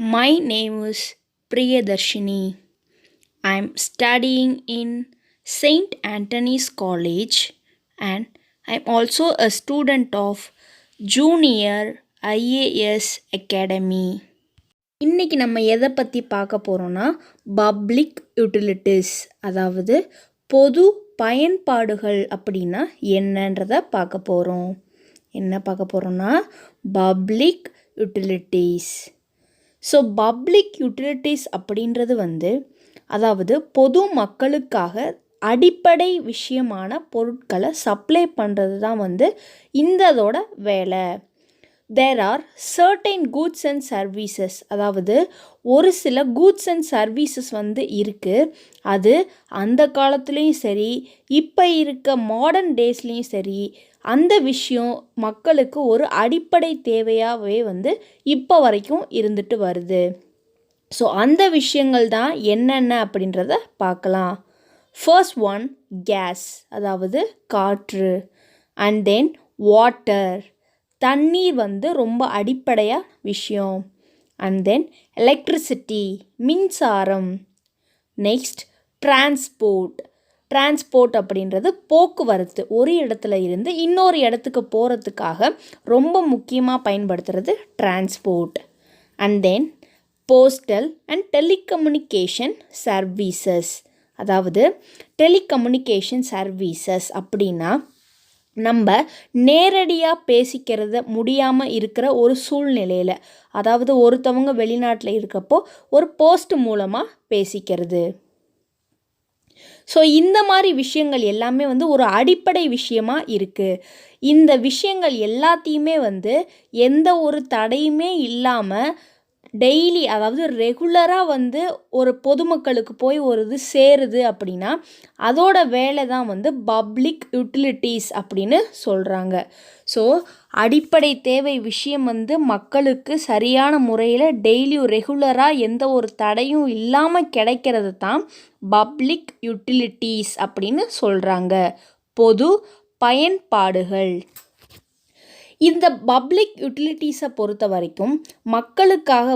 My name is Priyadarshini. I'm studying in St. Anthony's College and I'm also a student of Junior IAS Academy. இன்னைக்கு நம்ம எதை பற்றி பார்க்க போகிறோன்னா public utilities, அதாவது பொது பயன்பாடுகள் அப்படின்னா என்னன்றதை பார்க்க போகிறோம். என்ன பார்க்க போகிறோன்னா public utilities. So public utilities அப்படின்றது அதாவது பொது மக்களுக்காக அடிப்படை விஷயமான பொருட்களை சப்ளை பண்ணுறது தான் இதோட வேலை. There are certain goods and services, அதாவது ஒரு சில கூட்ஸ் அண்ட் சர்வீசஸ் இருக்குது. அது அந்த காலத்துலேயும் சரி, இப்போ இருக்க மாடர்ன் டேஸ்லேயும் சரி, அந்த விஷயம் மக்களுக்கு ஒரு அடிப்படை தேவையாகவே இப்போ வரைக்கும் இருந்துட்டு வருது. ஸோ அந்த விஷயங்கள் தான் என்னென்ன அப்படின்றத பார்க்கலாம். ஃபர்ஸ்ட் ஒன் கேஸ், அதாவது காற்று. அண்ட் தென் வாட்டர், தண்ணீர் ரொம்ப அடிப்படையாக விஷயம். அண்ட் தென் எலக்ட்ரிசிட்டி, மின்சாரம். நெக்ஸ்ட் டிரான்ஸ்போர்ட் அப்படின்றது போக்குவரத்து. ஒரு இடத்துல இருந்து இன்னொரு இடத்துக்கு போகிறதுக்காக ரொம்ப முக்கியமாக பயன்படுத்துகிறது transport. And then postal and telecommunication services, அதாவது டெலிகம்யூனிகேஷன் சர்வீசஸ் அப்படின்னா நம்ம நேரடியாக பேசிக்கிறத முடியாமல் இருக்கிற ஒரு சூழ்நிலையில், அதாவது ஒருத்தவங்க வெளிநாட்டில் இருக்கப்போ ஒரு போஸ்ட் மூலமாக பேசிக்கிறது. ஸோ இந்த மாதிரி விஷயங்கள் எல்லாமே ஒரு அடிப்படை விஷயமாக இருக்குது. இந்த விஷயங்கள் எல்லாத்தையுமே எந்த ஒரு தடையுமே இல்லாமல் டெய்லி, அதாவது ரெகுலராக ஒரு பொதுமக்களுக்கு போய் ஒரு இது சேருது அப்படின்னா அதோட வேலை தான் பப்ளிக் யூட்டிலிட்டிஸ் அப்படின்னு சொல்கிறாங்க. ஸோ அடிப்படை தேவை விஷயம் மக்களுக்கு சரியான முறையில் டெய்லியும் ரெகுலராக எந்த ஒரு தடையும் இல்லாமல் கிடைக்கிறது தான் பப்ளிக் யூட்டிலிட்டிஸ் அப்படின்னு சொல்கிறாங்க. பொது பயன்பாடுகள். இந்த பப்ளிக் யூட்டிலிட்டிஸை பொறுத்த வரைக்கும் மக்களுக்காக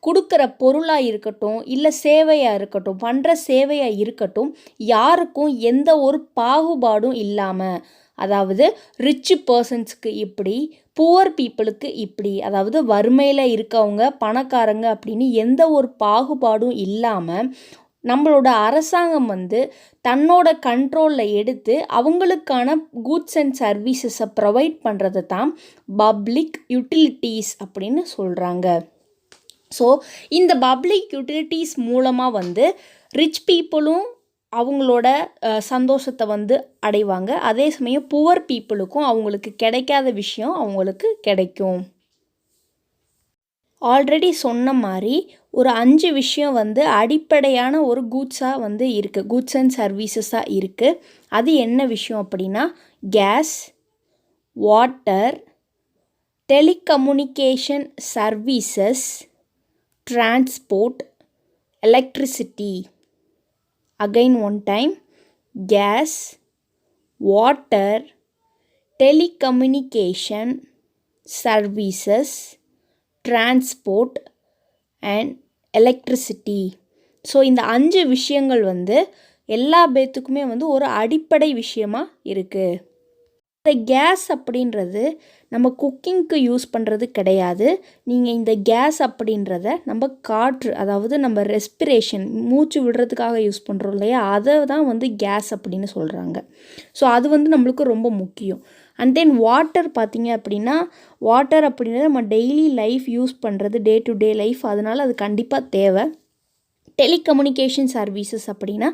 கொடுக்குற பொருளாக இருக்கட்டும், இல்லை சேவையாக இருக்கட்டும், பண்ணுற சேவையாக இருக்கட்டும், யாருக்கும் எந்த ஒரு பாகுபாடும் இல்லாமல், அதாவது ரிச் பர்சன்ஸுக்கு இப்படி, புவர் பீப்புளுக்கு இப்படி, அதாவது வறுமையில் இருக்கவங்க பணக்காரங்க அப்படின்னு எந்த ஒரு பாகுபாடும் இல்லாமல் நம்மளோட அரசாங்கம் தன்னோட கண்ட்ரோலில் எடுத்து அவங்களுக்கான கூட்ஸ் அண்ட் சர்வீசஸை ப்ரொவைட் பண்ணுறது தான் பப்ளிக் யூட்டிலிட்டிஸ் சொல்கிறாங்க. ஸோ இந்த பப்ளிக் யூட்டிலிட்டிஸ் மூலமாக ரிச் பீப்புளும் அவங்களோட சந்தோஷத்தை அடைவாங்க. அதே சமயம் புவர் பீப்புளுக்கும் அவங்களுக்கு கிடைக்காத விஷயம் அவங்களுக்கு கிடைக்கும். ஆல்ரெடி சொன்ன மாதிரி ஒரு 5 விஷயம் அடிப்படையான ஒரு கூட்ஸாக இருக்குது, கூட்ஸ் அண்ட் சர்வீசஸாக இருக்குது. அது என்ன விஷயம் அப்படின்னா gas, water, telecommunication services, transport, electricity. Again one time, gas, water, telecommunication services, transport and electricity. So இந்த 5 விஷயங்கள் எல்லா பேத்துக்குமே ஒரு அடிப்படை விஷயமாக இருக்குது. இந்த கேஸ் அப்படின்றது நம்ம குக்கிங்க்கு யூஸ் பண்ணுறது கிடையாது. நீங்கள் இந்த கேஸ் அப்படின்றத நம்ம காற்று, அதாவது நம்ம ரெஸ்பிரேஷன், மூச்சு விடுறதுக்காக யூஸ் பண்ணுறோம் இல்லையா, அதை தான் கேஸ் அப்படின்னு சொல்கிறாங்க. ஸோ அது நம்மளுக்கு ரொம்ப முக்கியம். அண்ட் தென் வாட்டர் பார்த்திங்க அப்படின்னா, வாட்டர் அப்படின்றது நம்ம டெய்லி லைஃப் யூஸ் பண்ணுறது, டே டு டே லைஃப், அதனால் அது கண்டிப்பாக தேவை. டெலிகம்யூனிகேஷன் சர்வீசஸ் அப்படின்னா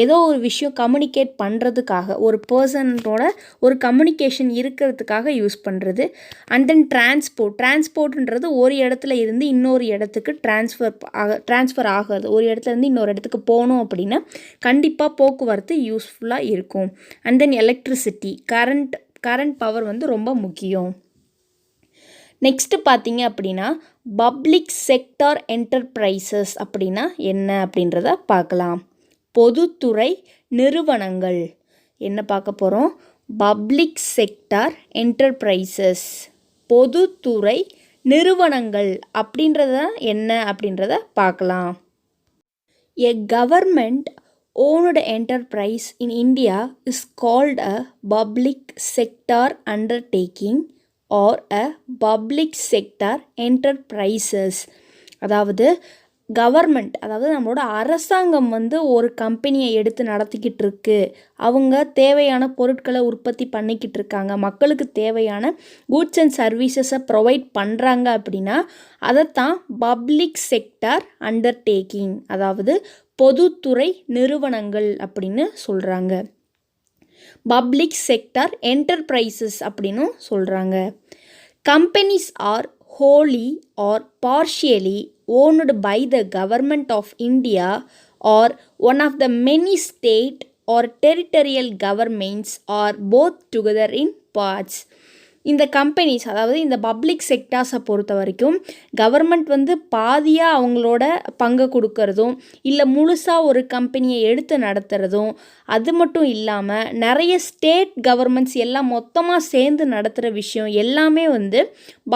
ஏதோ ஒரு விஷயம் கம்யூனிகேட் பண்ணுறதுக்காக, ஒரு பர்சனோட ஒரு கம்யூனிகேஷன் இருக்கிறதுக்காக யூஸ் பண்ணுறது. அண்ட் தென் டிரான்ஸ்போர்ட்ன்றது ஒரு இடத்துல இருந்து இன்னொரு இடத்துக்கு ட்ரான்ஸ்ஃபர் ஆகிறது. ஒரு இடத்துல இருந்து இன்னொரு இடத்துக்கு போகணும் அப்படின்னா கண்டிப்பாக போக்குவரத்து யூஸ்ஃபுல்லாக இருக்கும். And then electricity, current power ரொம்ப முக்கியம். நெக்ஸ்ட்டு பார்த்தீங்க அப்படின்னா பப்ளிக் செக்டார் என்டர்பிரைசஸ் அப்படின்னா என்ன அப்படின்றத பார்க்கலாம். பொதுத்துறை நிறுவனங்கள் என்ன பார்க்க போகிறோம்? பப்ளிக் செக்டார் என்டர்பிரைசஸ், பொதுத்துறை நிறுவனங்கள் அப்படின்றத என்ன அப்படின்றத பார்க்கலாம். A government owned enterprise in India is called a public sector undertaking or a public sector enterprises. அதாவது கவர்மெண்ட், அதாவது நம்மளோட அரசாங்கம் வந்து ஒரு கம்பெனியை எடுத்து நடத்திக்கிட்டு இருக்கு, அவங்க தேவையான பொருட்களை உற்பத்தி பண்ணிக்கிட்டு இருக்காங்க, மக்களுக்கு தேவையான கூட்ஸ் அண்ட் சர்வீசஸை ப்ரொவைட் பண்ணுறாங்க அப்படின்னா அதைத்தான் பப்ளிக் செக்டார் அண்டர்டேக்கிங், அதாவது பொதுத்துறை நிறுவனங்கள் அப்படின்னு சொல்கிறாங்க. பப்ளிக் செக்டார் என்டர்பிரைசஸ் அப்படின்னு சொல்கிறாங்க. Companies are wholly or partially owned by the government of India or one of the many state or territorial governments or both together in parts. இந்த companies, அதாவது இந்த பப்ளிக் செக்டார்ஸை பொறுத்த வரைக்கும் கவர்மெண்ட் வந்து பாதியாக அவங்களோட பங்கை கொடுக்கறதும் இல்லை முழுசாக ஒரு கம்பெனியை எடுத்து நடத்துகிறதும், அது மட்டும் இல்லாமல் நிறைய ஸ்டேட் கவர்மெண்ட்ஸ் எல்லாம் மொத்தமாக சேர்ந்து நடத்துகிற விஷயம் எல்லாமே வந்து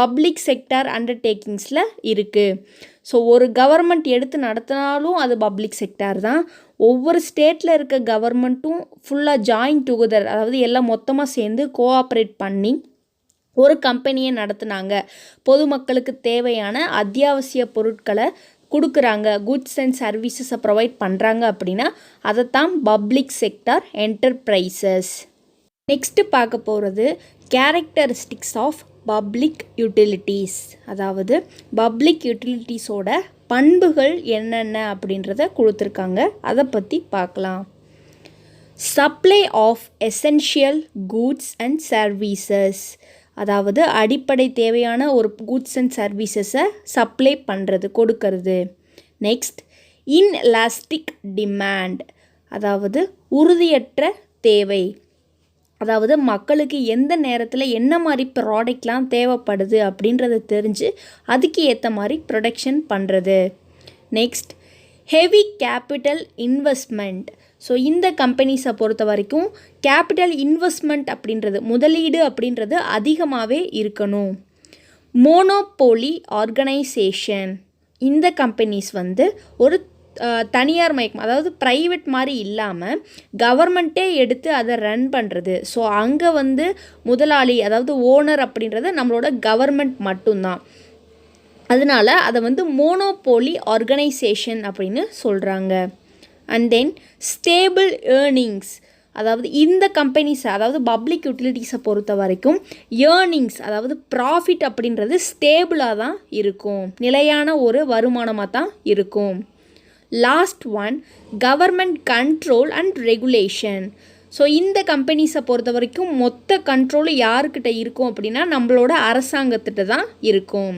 பப்ளிக் செக்டார் அண்டர்டேக்கிங்ஸில் இருக்குது. ஸோ ஒரு கவர்மெண்ட் எடுத்து நடத்தினாலும் அது பப்ளிக் செக்டார் தான். ஒவ்வொரு ஸ்டேட்டில் இருக்க கவர்மெண்ட்டும் ஃபுல்லாக ஜாயின் டுகெதர், அதாவது எல்லாம் மொத்தமாக சேர்ந்து கோஆப்ரேட் பண்ணி ஒரு கம்பெனியை நடத்துனாங்க, பொதுமக்களுக்கு தேவையான அத்தியாவசிய பொருட்களை கொடுக்குறாங்க, குட்ஸ் அண்ட் சர்வீசஸை ப்ரொவைட் பண்ணுறாங்க அப்படின்னா அதைத்தான் பப்ளிக் செக்டார் என்டர்பிரைசஸ். நெக்ஸ்ட்டு பார்க்க போகிறது கேரக்டரிஸ்டிக்ஸ் ஆஃப் பப்ளிக் யூட்டிலிட்டிஸ், அதாவது பப்ளிக் யூட்டிலிட்டிஸோட பண்புகள் என்னென்ன அப்படின்றத கொடுத்துருக்காங்க, அதை பற்றி பார்க்கலாம். Supply of essential goods and services, அதாவது அடிப்படை தேவையான ஒரு கூட்ஸ் அண்ட் சர்வீசஸை சப்ளை பண்ணுறது, கொடுக்கறது. நெக்ஸ்ட் இன்எலாஸ்டிக் டிமாண்ட், அதாவது உறுதியற்ற தேவை, அதாவது மக்களுக்கு எந்த நேரத்தில் என்ன மாதிரி ப்ராடக்ட்லாம் தேவைப்படுது அப்படின்றத தெரிஞ்சு அதுக்கு ஏற்ற மாதிரி ப்ரொடக்ஷன் பண்ணுறது. Next heavy capital investment. So இந்த கம்பெனிஸை பொறுத்த வரைக்கும் கேபிட்டல் இன்வெஸ்ட்மெண்ட் அப்படின்றது, முதலீடு அப்படின்றது அதிகமாகவே இருக்கணும். மோனோபோலி ஆர்கனைசேஷன், இந்த கம்பெனிஸ் வந்து ஒரு தனியார் மயக்கம், அதாவது ப்ரைவேட் மாதிரி இல்லாமல் கவர்மெண்ட்டே எடுத்து அதை ரன் பண்ணுறது. ஸோ அங்கே வந்து முதலாளி, அதாவது ஓனர் அப்படின்றது நம்மளோட கவர்மெண்ட் மட்டும்தான். அதனால் அதை வந்து மோனோபோலி ஆர்கனைசேஷன் அப்படின்னு சொல்கிறாங்க. அண்ட் தென் ஸ்டேபிள் ஏர்னிங்ஸ், அதாவது இந்த கம்பெனிஸ், அதாவது பப்ளிக் யூட்டிலிட்டிஸை பொறுத்த வரைக்கும் ஏர்னிங்ஸ், அதாவது ப்ராஃபிட் அப்படின்றது ஸ்டேபிளாக தான் இருக்கும், நிலையான ஒரு வருமானமாக தான் இருக்கும். Last one government control and regulation. So இந்த கம்பெனிஸை பொறுத்த வரைக்கும் மொத்த கண்ட்ரோல் யாருக்கிட்ட இருக்கும் அப்படின்னா நம்மளோட அரசாங்கத்திட்ட தான் இருக்கும்.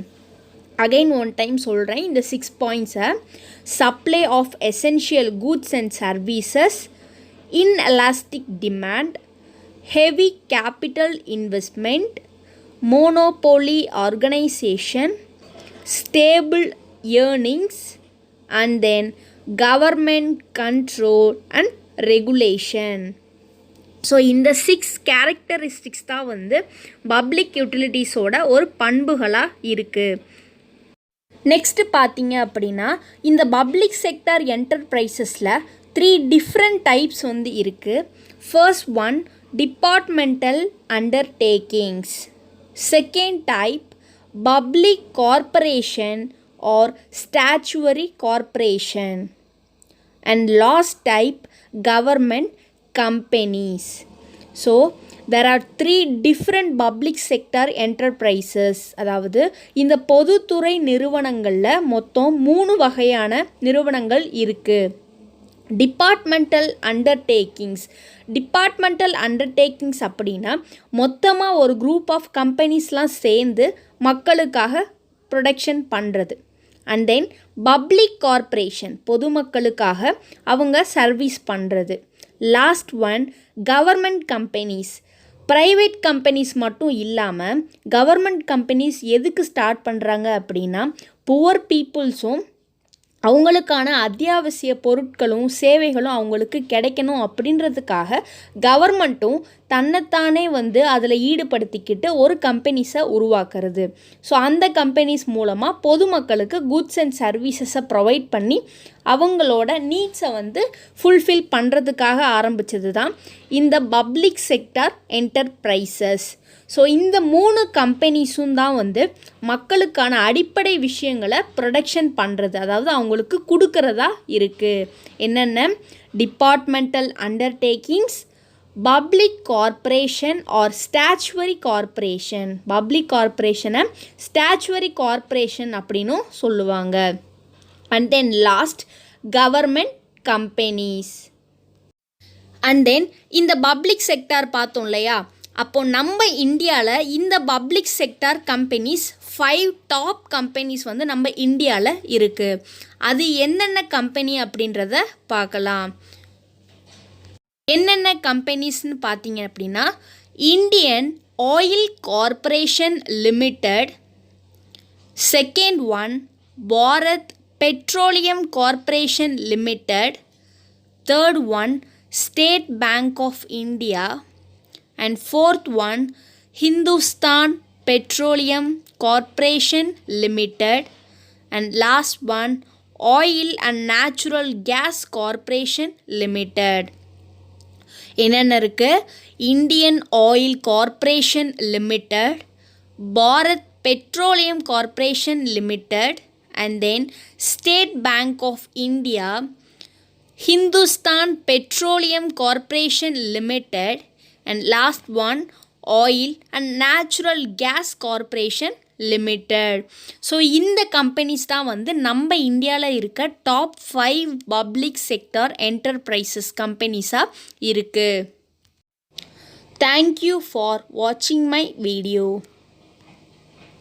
அகைன் ஒன் டைம் சொல்கிறேன் இந்த 6 பாயிண்ட்ஸை. Supply of essential goods and services, inelastic demand, heavy capital investment, monopoly organisation, stable earnings, and then government control and regulation. So இந்த 6 கேரக்டரிஸ்டிக்ஸ் தான் வந்து பப்ளிக் யூட்டிலிட்டிஸோட ஒரு பண்புகளாக இருக்குது. நெக்ஸ்ட்டு பார்த்தீங்க அப்படின்னா இந்த பப்ளிக் செக்டார் என்டர்பிரைசஸில் 3 டிஃப்ரெண்ட் டைப்ஸ் வந்து இருக்குது. First one departmental undertakings, second type public corporation or statutory corporation, and last type government companies. So there are 3 different public sector enterprises, அதாவது இந்த பொதுத்துறை நிறுவனங்களில் மொத்தம் 3 வகையான நிறுவனங்கள் இருக்குது. Departmental undertakings. டிபார்ட்மெண்டல் அண்டர்டேக்கிங்ஸ் அப்படின்னா மொத்தமாக ஒரு குரூப் ஆஃப் கம்பெனிஸ்லாம் சேர்ந்து மக்களுக்காக ப்ரொடக்ஷன் பண்ணுறது. அண்ட் தென் பப்ளிக் கார்ப்பரேஷன், பொதுமக்களுக்காக அவங்க சர்வீஸ் பண்ணுறது. Last one government companies. Private companies மட்டும் இல்லாமல் கவர்மெண்ட் கம்பெனிஸ் எதுக்கு ஸ்டார்ட் பண்ணுறாங்க அப்படின்னா புவர் பீப்புள்ஸும் அவங்களுக்கான அத்தியாவசிய பொருட்களும் சேவைகளும் அவங்களுக்கு கிடைக்கணும் அப்படின்றதுக்காக கவர்மெண்ட்டும் தன்னைத்தானே வந்து அதில் ஈடுபடுத்திக்கிட்டு ஒரு கம்பெனிஸை உருவாக்குறது. ஸோ அந்த கம்பெனிஸ் மூலமாக பொதுமக்களுக்கு குட்ஸ் அண்ட் சர்வீசஸை ப்ரொவைட் பண்ணி அவங்களோட நீட்ஸை வந்து ஃபுல்ஃபில் பண்ணுறதுக்காக ஆரம்பித்தது தான் இந்த பப்ளிக் செக்டார் என்டர்பிரைசஸ். ஸோ இந்த 3 கம்பெனிஸும் தான் வந்து மக்களுக்கான அடிப்படை விஷயங்களை ப்ரொடக்ஷன் பண்ணுறது, அதாவது அவங்களுக்கு கொடுக்கறதா இருக்குது. என்னென்ன? Departmental undertakings, public corporation or statutory corporation. Public கார்ப்பரேஷனை ஸ்டாச்சுவரி கார்ப்பரேஷன் அப்படின்னும் சொல்லுவாங்க. And then last government companies. And then இந்த பப்ளிக் செக்டார் பார்த்தோம் இல்லையா, அப்போது நம்ம இந்தியாவில் இந்த public sector companies 5 top companies வந்து நம்ம இந்தியாவில் இருக்குது. அது என்னென்ன கம்பெனி அப்படின்றத பார்க்கலாம். என்னென்ன கம்பெனிஸ்னு பார்த்தீங்க அப்படின்னா, Indian Oil Corporation Limited, second one Bharat Petroleum Corporation Limited, third one State Bank of India, and fourth one Hindustan Petroleum Corporation Limited, and last one Oil and Natural Gas Corporation Limited. என்னென்ன இருக்குது? Indian Oil Corporation Limited, Bharat Petroleum Corporation Limited, and then State Bank of India, Hindustan Petroleum Corporation Limited, and last one oil and natural gas corporation limited. So இந்த companies தான் வந்து நம்ம இந்தியாவில் இருக்க top 5 public sector enterprises கம்பெனிஸாக இருக்குது. தேங்க்யூ ஃபார் வாட்சிங் my video.